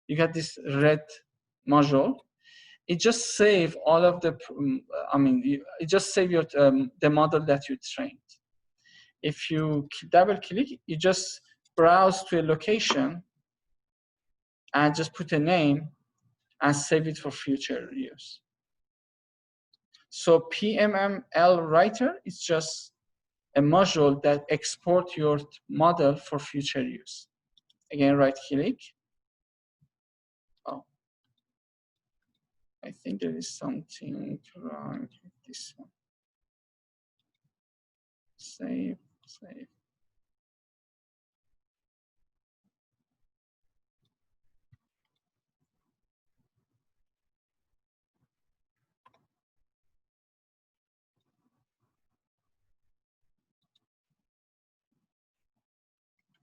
You got this red module. It just save all of the, it just save your the model that you trained. If you double click, you just browse to a location and just put a name and save it for future use. So PMML writer is just a module that export your model for future use. Again, right click. Oh, I think there is something wrong with this one. Save.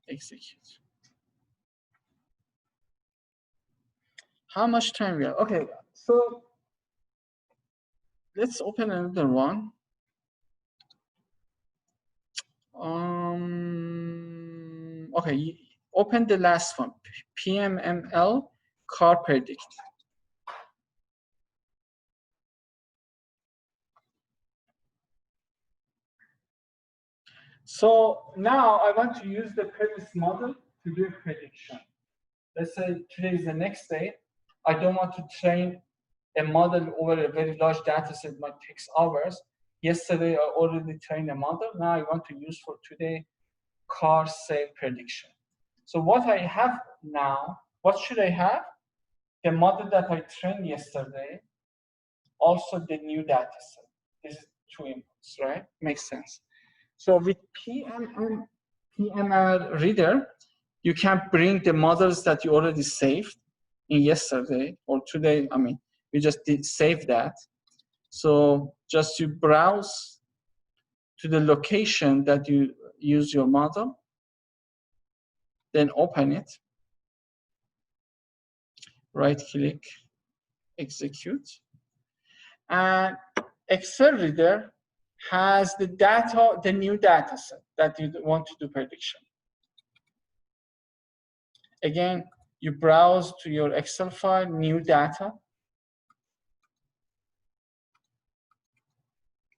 Execute. How much time we have? Okay, so let's open another one. Okay, open the last one, PMML car predict. So now I want to use the previous model to do a prediction. Let's say today is the next day. I don't want to train a model over a very large data set, might take hours. Yesterday, I already trained a model. Now I want to use for today car sale prediction. So what I have now, what should I have? The model that I trained yesterday, also the new data set. This is 2 inputs, right? Makes sense. So with PML reader, you can bring the models that you already saved in yesterday or today. I mean, you just did save that. So just you browse to the location that you use your model, then open it, right click, execute. And Excel Reader has the data, the new data set that you want to do prediction. Again, you browse to your Excel file, new data.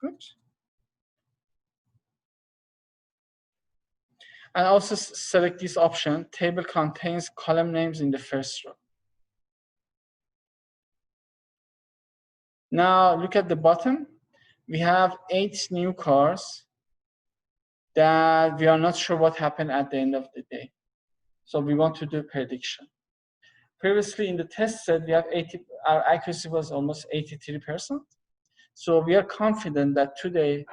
Good. And also select this option, table contains column names in the first row. Now look at the bottom. We have 8 new cars that we are not sure what happened at the end of the day. So we want to do prediction. Previously in the test set, we have our accuracy was almost 83%. So we are confident that today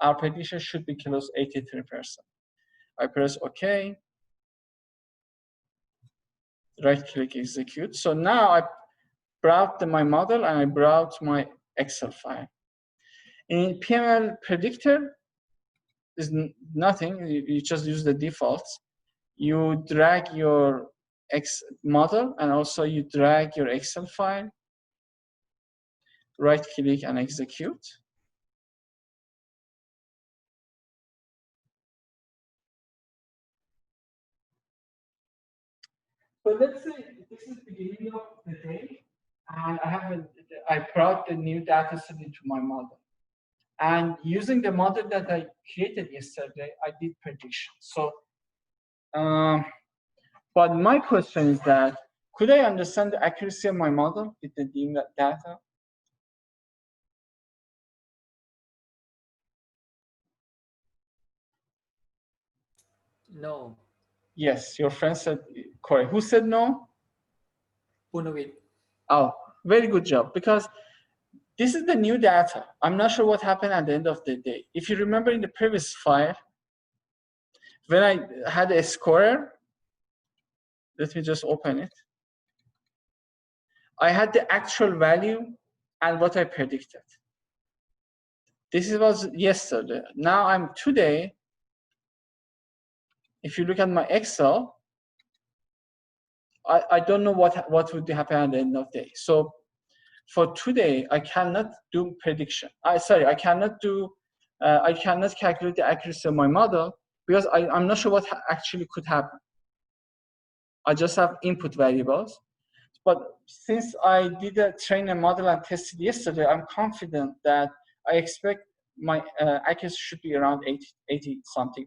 our prediction should be close to 83%. I press OK, right click execute. So now I brought my model and I brought my Excel file. In PML predictor, there's nothing, you just use the defaults. You drag your model and also you drag your Excel file, right click and execute. So let's say this is the beginning of the day, and I brought the new data set into my model. And using the model that I created yesterday, I did prediction. So, but my question is that, could I understand the accuracy of my model with the data? No. Yes, your friend said correct. Who said no? Punawit. Oh, very good job. Because this is the new data. I'm not sure what happened at the end of the day. If you remember in the previous file, when I had a scorer, let me just open it. I had the actual value and what I predicted. This was yesterday. Now I'm today. If you look at my Excel, I don't know what would happen at the end of the day. So for today, I cannot do prediction. I cannot do, I cannot calculate the accuracy of my model because I'm not sure what actually could happen. I just have input variables. But since I did train a model and tested yesterday, I'm confident that I expect my accuracy should be around 80-something%.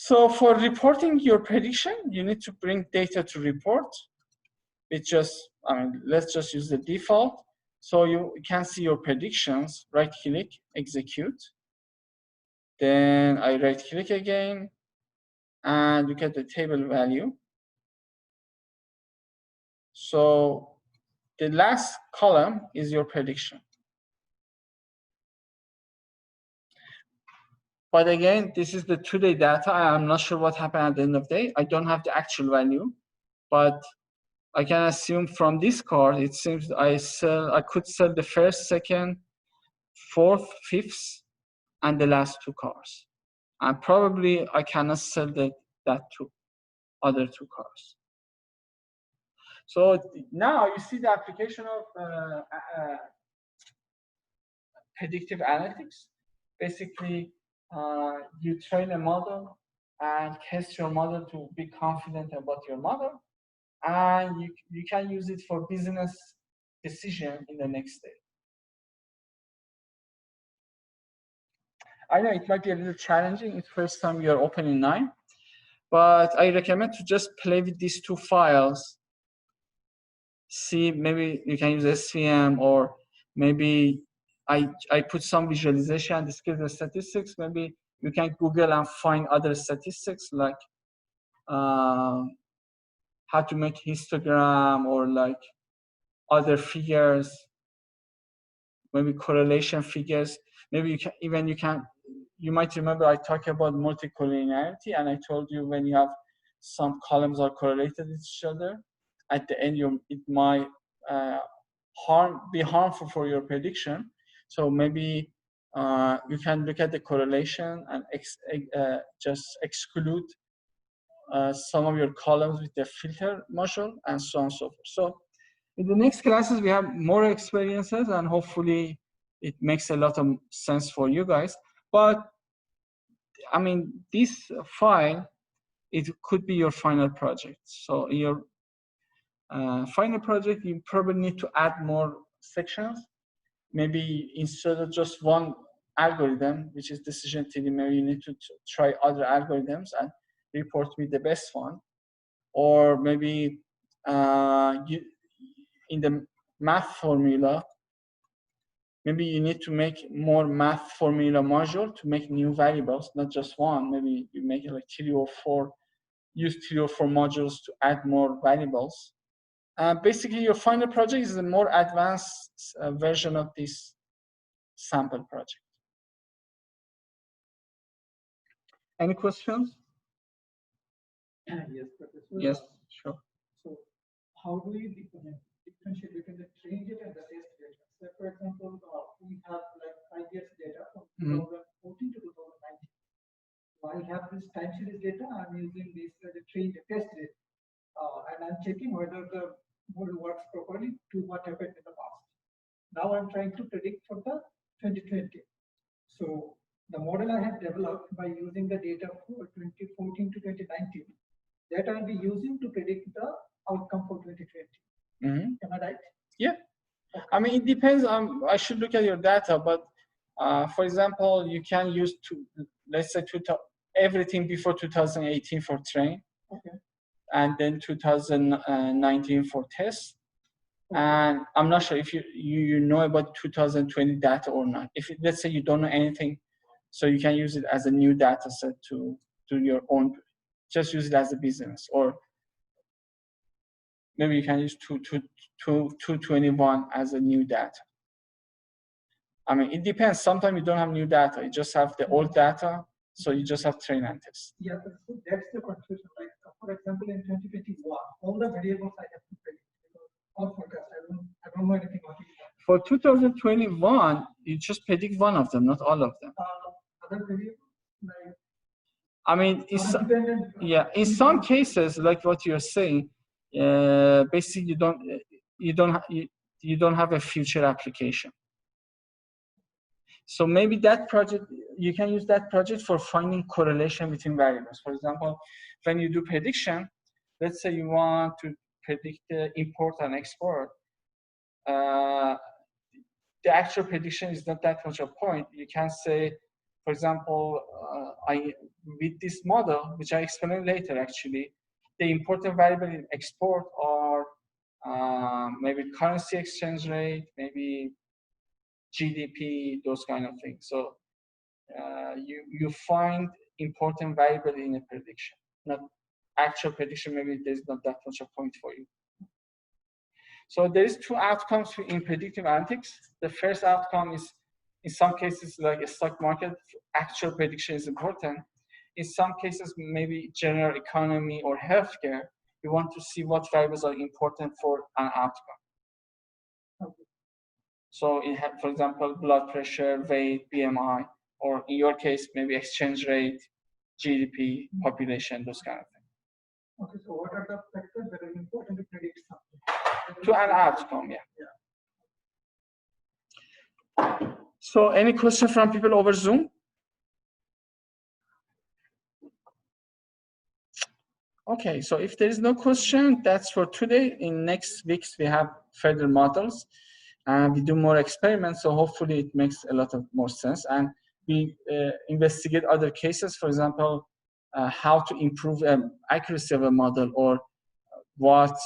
So for reporting your prediction, you need to bring data to report. Let's just use the default. So you can see your predictions, right click, execute. Then I right click again and look at the table value. So the last column is your prediction. But again, this is the today data. I'm not sure what happened at the end of the day. I don't have the actual value, but I can assume from this card, it seems I could sell the first, second, fourth, fifth, and the last 2 cars. And probably I cannot sell that other 2 cars. So now you see the application of predictive analytics. Basically, you train a model and test your model to be confident about your model. And you can use it for business decision in the next day. I know it might be a little challenging. It's first time you're opening 9, but I recommend to just play with these 2 files. See, maybe you can use SVM, or maybe I put some visualization, this gives the statistics. Maybe you can Google and find other statistics like how to make histogram, or like other figures, maybe correlation figures. Maybe you can you might remember I talked about multicollinearity, and I told you when you have some columns are correlated with each other, at the end it might be harmful for your prediction. So maybe you can look at the correlation and just exclude some of your columns with the filter module, and so on and so forth. So in the next classes, we have more experiences, and hopefully it makes a lot of sense for you guys. But I mean, this file, it could be your final project. So in your final project, you probably need to add more sections. Maybe instead of just one algorithm, which is decision tree, maybe you need to try other algorithms and report me the best one. Or maybe in the math formula, maybe you need to make more math formula module to make new variables, not just one. Maybe you make it like 3 or 4, use 3 or 4 modules to add more variables. Basically, your final project is a more advanced version of this sample project. Any questions? Yes, Professor. Yes, sure. So, how do you differentiate between the trained data and the test data? So, for example, we have like 5 years data from 2014 to 2019. So I have this time series data. I'm using this as a trained test data, and I'm checking whether the model works properly to what happened in the past. Now I'm trying to predict for the 2020. So the model I have developed by using the data for 2014 to 2019, that I'll be using to predict the outcome for 2020. Am I right? Yeah. Okay. I mean, it depends on, I should look at your data, but for example, you can use, let's say, everything before 2018 for train. Okay. And then 2019 for test. And I'm not sure if you know about 2020 data or not. If let's say you don't know anything, so you can use it as a new data set to do your own, just use it as a business. Or maybe you can use 221 as a new data. I mean, it depends. Sometimes you don't have new data. You just have the old data, so you just have train and test. Yeah, so that's the confusion. Like, for example, in 2021, all the variables I have to predict. All forecast, I don't know anything about it. For 2021, you just predict one of them, not all of them. Other variables, like, I mean, in some cases, like what you're saying, basically you don't have a future application. So maybe that project, you can use that project for finding correlation between variables. For example, when you do prediction, let's say you want to predict the import and export. The actual prediction is not that much a point. You can say, for example, with this model, which I explain later actually, the important variable in export are maybe currency exchange rate, maybe GDP, those kind of things. So you find important variable in a prediction, not actual prediction. Maybe there's not that much a point for you. So there is 2 outcomes in predictive analytics. The first outcome is, in some cases, like a stock market, actual prediction is important. In some cases, maybe general economy or healthcare, you want to see what variables are important for an outcome. Okay. So, for example, blood pressure, weight, BMI, or in your case, maybe exchange rate, GDP, population, those kind of things. Okay, so what are the factors that are important to predict something? To an outcome, yeah. So any question from people over Zoom? Okay, so if there is no question, that's for today. In next weeks, we have further models and we do more experiments. So hopefully it makes a lot of more sense. And we investigate other cases, for example, how to improve accuracy of a model, or what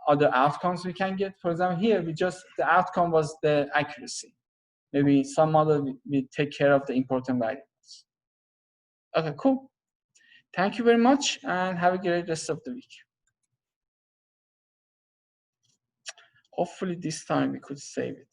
other outcomes we can get. For example, here the outcome was the accuracy. Maybe some model will take care of the important variables. Okay, cool. Thank you very much and have a great rest of the week. Hopefully this time we could save it.